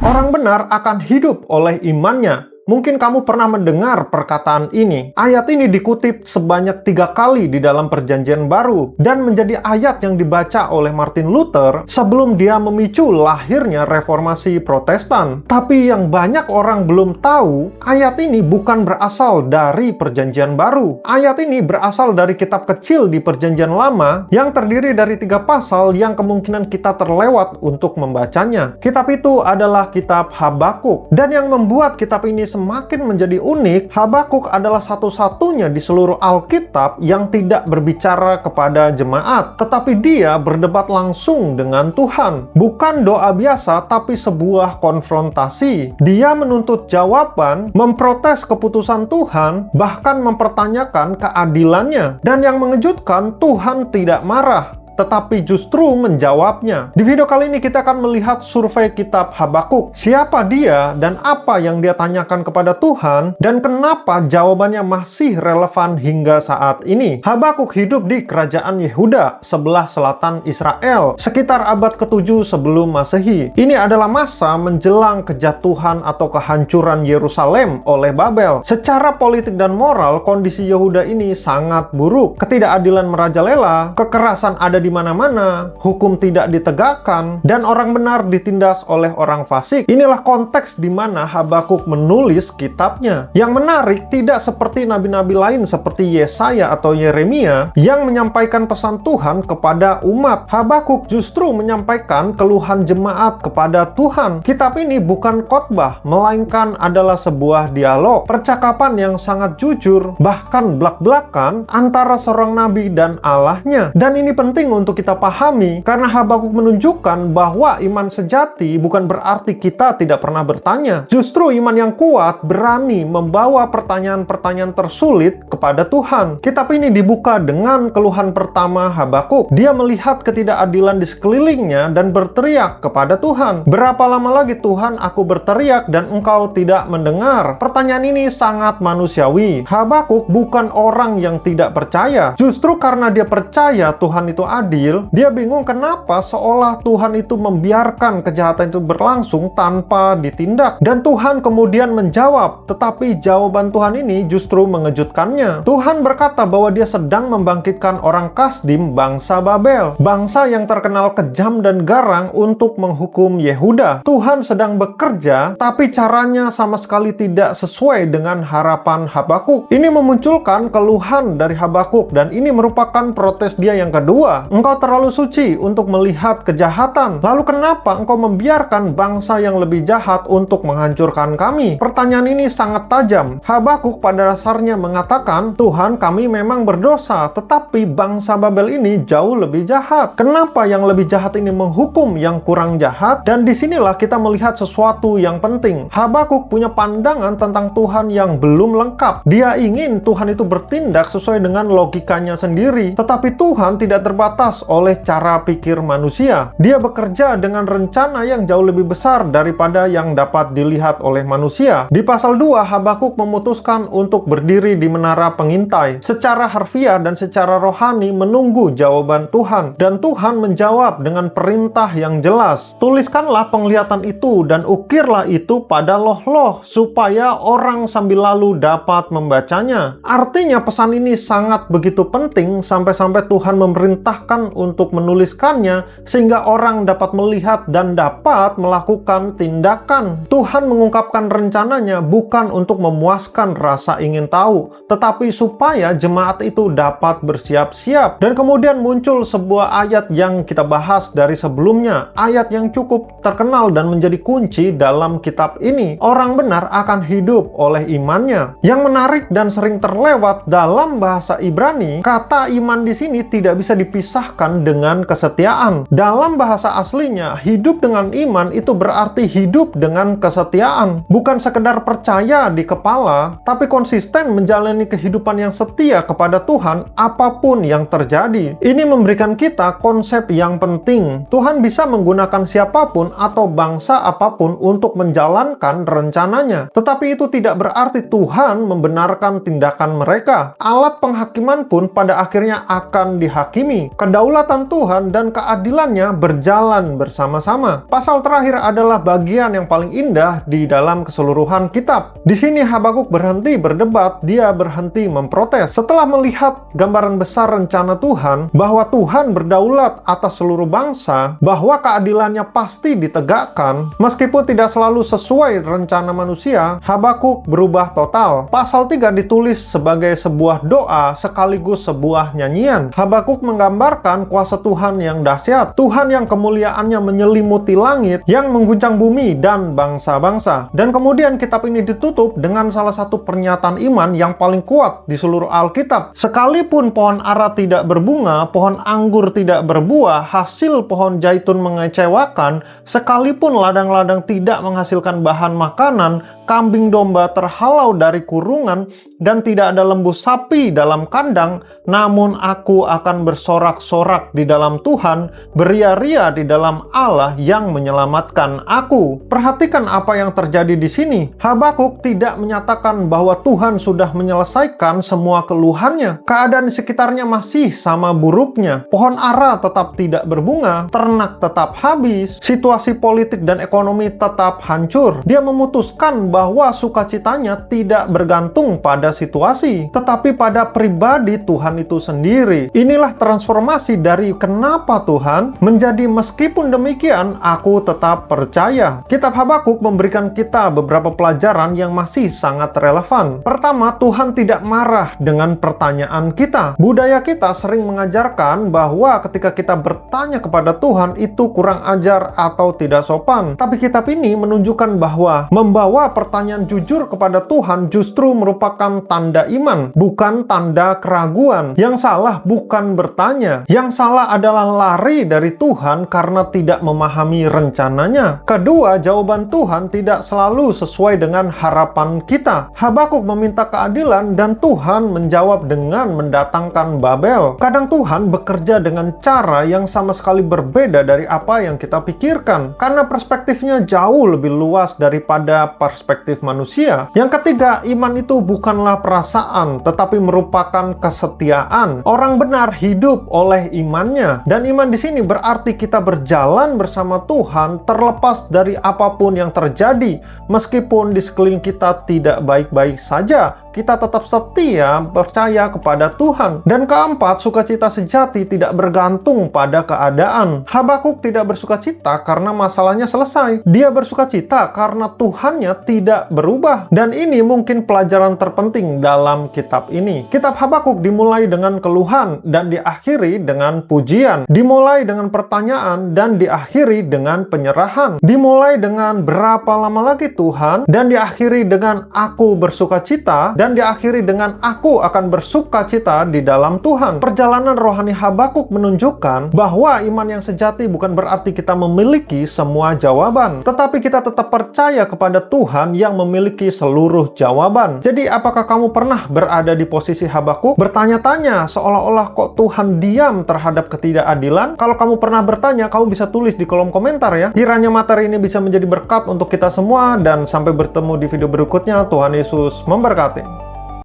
Orang benar akan hidup oleh imannya. Mungkin kamu pernah mendengar perkataan ini. Ayat ini dikutip sebanyak 3 kali di dalam Perjanjian Baru dan menjadi ayat yang dibaca oleh Martin Luther sebelum dia memicu lahirnya Reformasi Protestan. Tapi yang banyak orang belum tahu, ayat ini bukan berasal dari Perjanjian Baru. Ayat ini berasal dari kitab kecil di Perjanjian Lama yang terdiri dari 3 pasal yang kemungkinan kita terlewat untuk membacanya. Kitab itu adalah kitab Habakuk, dan yang membuat kitab ini semakin menjadi unik, Habakuk adalah satu-satunya di seluruh Alkitab yang tidak berbicara kepada jemaat, tetapi dia berdebat langsung dengan Tuhan. Bukan doa biasa, tapi sebuah konfrontasi. Dia menuntut jawaban, memprotes keputusan Tuhan, bahkan mempertanyakan keadilannya. Dan yang mengejutkan, Tuhan tidak marah, tetapi justru menjawabnya. Di video kali ini kita akan melihat survei kitab Habakuk. Siapa dia dan apa yang dia tanyakan kepada Tuhan, dan kenapa jawabannya masih relevan hingga saat ini. Habakuk hidup di kerajaan Yehuda, sebelah selatan Israel, sekitar abad ke-7 sebelum Masehi. Ini adalah masa menjelang kejatuhan atau kehancuran Yerusalem oleh Babel. Secara politik dan moral, kondisi Yehuda ini sangat buruk. Ketidakadilan merajalela, kekerasan ada di mana-mana, hukum tidak ditegakkan, dan orang benar ditindas oleh orang fasik. Inilah konteks di mana Habakuk menulis kitabnya. Yang menarik, tidak seperti nabi-nabi lain seperti Yesaya atau Yeremia yang menyampaikan pesan Tuhan kepada umat. Habakuk justru menyampaikan keluhan jemaat kepada Tuhan. Kitab ini bukan khotbah, melainkan adalah sebuah dialog, percakapan yang sangat jujur, bahkan belak-belakan antara seorang nabi dan Allahnya. Dan ini penting untuk kita pahami, karena Habakuk menunjukkan bahwa iman sejati bukan berarti kita tidak pernah bertanya. Justru iman yang kuat berani membawa pertanyaan-pertanyaan tersulit kepada Tuhan. Kitab ini dibuka dengan keluhan pertama Habakuk. Dia melihat ketidakadilan di sekelilingnya dan berteriak kepada Tuhan. Berapa lama lagi Tuhan aku berteriak dan engkau tidak mendengar? Pertanyaan ini sangat manusiawi. Habakuk bukan orang yang tidak percaya. Justru karena dia percaya Tuhan itu adil, dia bingung kenapa seolah Tuhan itu membiarkan kejahatan itu berlangsung tanpa ditindak. Dan Tuhan kemudian menjawab, tetapi jawaban Tuhan ini justru mengejutkannya. Tuhan berkata bahwa dia sedang membangkitkan orang Kasdim, bangsa Babel, bangsa yang terkenal kejam dan garang untuk menghukum Yehuda. Tuhan sedang bekerja, tapi caranya sama sekali tidak sesuai dengan harapan Habakuk. Ini memunculkan keluhan dari Habakuk, dan ini merupakan protes dia yang kedua. Engkau terlalu suci untuk melihat kejahatan. Lalu kenapa engkau membiarkan bangsa yang lebih jahat untuk menghancurkan kami? Pertanyaan ini sangat tajam. Habakuk pada dasarnya mengatakan, Tuhan, kami memang berdosa, tetapi bangsa Babel ini jauh lebih jahat. Kenapa yang lebih jahat ini menghukum yang kurang jahat? Dan disinilah kita melihat sesuatu yang penting. Habakuk punya pandangan tentang Tuhan yang belum lengkap. Dia ingin Tuhan itu bertindak sesuai dengan logikanya sendiri, tetapi Tuhan tidak terbatas oleh cara pikir manusia. Dia bekerja dengan rencana yang jauh lebih besar daripada yang dapat dilihat oleh manusia. Di pasal 2, Habakuk memutuskan untuk berdiri di menara pengintai, secara harfiah dan secara rohani menunggu jawaban Tuhan. Dan Tuhan menjawab dengan perintah yang jelas. Tuliskanlah penglihatan itu dan ukirlah itu pada loh-loh, supaya orang sambil lalu dapat membacanya. Artinya pesan ini sangat begitu penting sampai-sampai Tuhan memerintahkan untuk menuliskannya sehingga orang dapat melihat dan dapat melakukan tindakan. Tuhan mengungkapkan rencananya bukan untuk memuaskan rasa ingin tahu, tetapi supaya jemaat itu dapat bersiap-siap. Dan kemudian muncul sebuah ayat yang kita bahas dari sebelumnya, ayat yang cukup terkenal dan menjadi kunci dalam kitab ini. Orang benar akan hidup oleh imannya. Yang menarik dan sering terlewat dalam bahasa Ibrani, kata iman di sini tidak bisa dipisahkan dengan kesetiaan. Dalam bahasa aslinya, hidup dengan iman itu berarti hidup dengan kesetiaan. Bukan sekedar percaya di kepala, tapi konsisten menjalani kehidupan yang setia kepada Tuhan apapun yang terjadi. Ini memberikan kita konsep yang penting. Tuhan bisa menggunakan siapapun atau bangsa apapun untuk menjalankan rencananya. Tetapi itu tidak berarti Tuhan membenarkan tindakan mereka. Alat penghakiman pun pada akhirnya akan dihakimi. Kedaulatan Tuhan dan keadilannya berjalan bersama-sama. Pasal terakhir adalah bagian yang paling indah di dalam keseluruhan kitab. Di sini Habakuk berhenti berdebat, dia berhenti memprotes. Setelah melihat gambaran besar rencana Tuhan, bahwa Tuhan berdaulat atas seluruh bangsa, bahwa keadilannya pasti ditegakkan, meskipun tidak selalu sesuai rencana manusia, Habakuk berubah total. Pasal 3 ditulis sebagai sebuah doa sekaligus sebuah nyanyian. Habakuk menggambarkan kuasa Tuhan yang dahsyat, Tuhan yang kemuliaannya menyelimuti langit, yang mengguncang bumi dan bangsa-bangsa. Dan kemudian kitab ini ditutup dengan salah satu pernyataan iman yang paling kuat di seluruh Alkitab. Sekalipun pohon ara tidak berbunga, pohon anggur tidak berbuah, hasil pohon zaitun mengecewakan, sekalipun ladang-ladang tidak menghasilkan bahan makanan, kambing domba terhalau dari kurungan, dan tidak ada lembu sapi dalam kandang, namun aku akan bersorak-sorak di dalam Tuhan, beria-ria di dalam Allah yang menyelamatkan aku. Perhatikan apa yang terjadi di sini. Habakuk tidak menyatakan bahwa Tuhan sudah menyelesaikan semua keluhannya. Keadaan di sekitarnya masih sama buruknya. Pohon ara tetap tidak berbunga, ternak tetap habis, situasi politik dan ekonomi tetap hancur. Dia memutuskan bahwa sukacitanya tidak bergantung pada situasi, tetapi pada pribadi Tuhan itu sendiri. Inilah transformasi dari kenapa Tuhan menjadi meskipun demikian aku tetap percaya. Kitab Habakuk memberikan kita beberapa pelajaran yang masih sangat relevan. Pertama, Tuhan tidak marah dengan pertanyaan kita. Budaya kita sering mengajarkan bahwa ketika kita bertanya kepada Tuhan itu kurang ajar atau tidak sopan. Tapi kitab ini menunjukkan bahwa membawa pertanyaan jujur kepada Tuhan justru merupakan tanda iman, bukan tanda keraguan. Yang salah bukan bertanya. Yang salah adalah lari dari Tuhan karena tidak memahami rencananya. Kedua, jawaban Tuhan tidak selalu sesuai dengan harapan kita. Habakuk meminta keadilan dan Tuhan menjawab dengan mendatangkan Babel. Kadang Tuhan bekerja dengan cara yang sama sekali berbeda dari apa yang kita pikirkan, karena perspektifnya jauh lebih luas daripada perspektif manusia. Yang ketiga, iman itu bukanlah perasaan, tetapi merupakan kesetiaan. Orang benar hidup oleh imannya, dan iman di sini berarti kita berjalan bersama Tuhan terlepas dari apapun yang terjadi. Meskipun di sekeliling kita tidak baik-baik saja, kita tetap setia percaya kepada Tuhan. Dan keempat, sukacita sejati tidak bergantung pada keadaan. Habakuk tidak bersukacita karena masalahnya selesai. Dia bersukacita karena Tuhannya tidak berubah. Dan ini mungkin pelajaran terpenting dalam kitab ini. Kitab Habakuk dimulai dengan keluhan dan diakhiri dengan pujian. Dimulai dengan pertanyaan dan diakhiri dengan penyerahan. Dimulai dengan berapa lama lagi Tuhan, dan diakhiri dengan aku bersukacita, dan diakhiri dengan aku akan bersukacita di dalam Tuhan. Perjalanan rohani Habakuk menunjukkan bahwa iman yang sejati bukan berarti kita memiliki semua jawaban, tetapi kita tetap percaya kepada Tuhan yang memiliki seluruh jawaban. Jadi apakah kamu pernah berada di posisi Habakuk? Bertanya-tanya seolah-olah kok Tuhan diam terhadap ketidakadilan? Kalau kamu pernah bertanya, kamu bisa tulis di kolom komentar ya. Kiranya materi ini bisa menjadi berkat untuk kita semua, dan sampai bertemu di video berikutnya. Tuhan Yesus memberkati.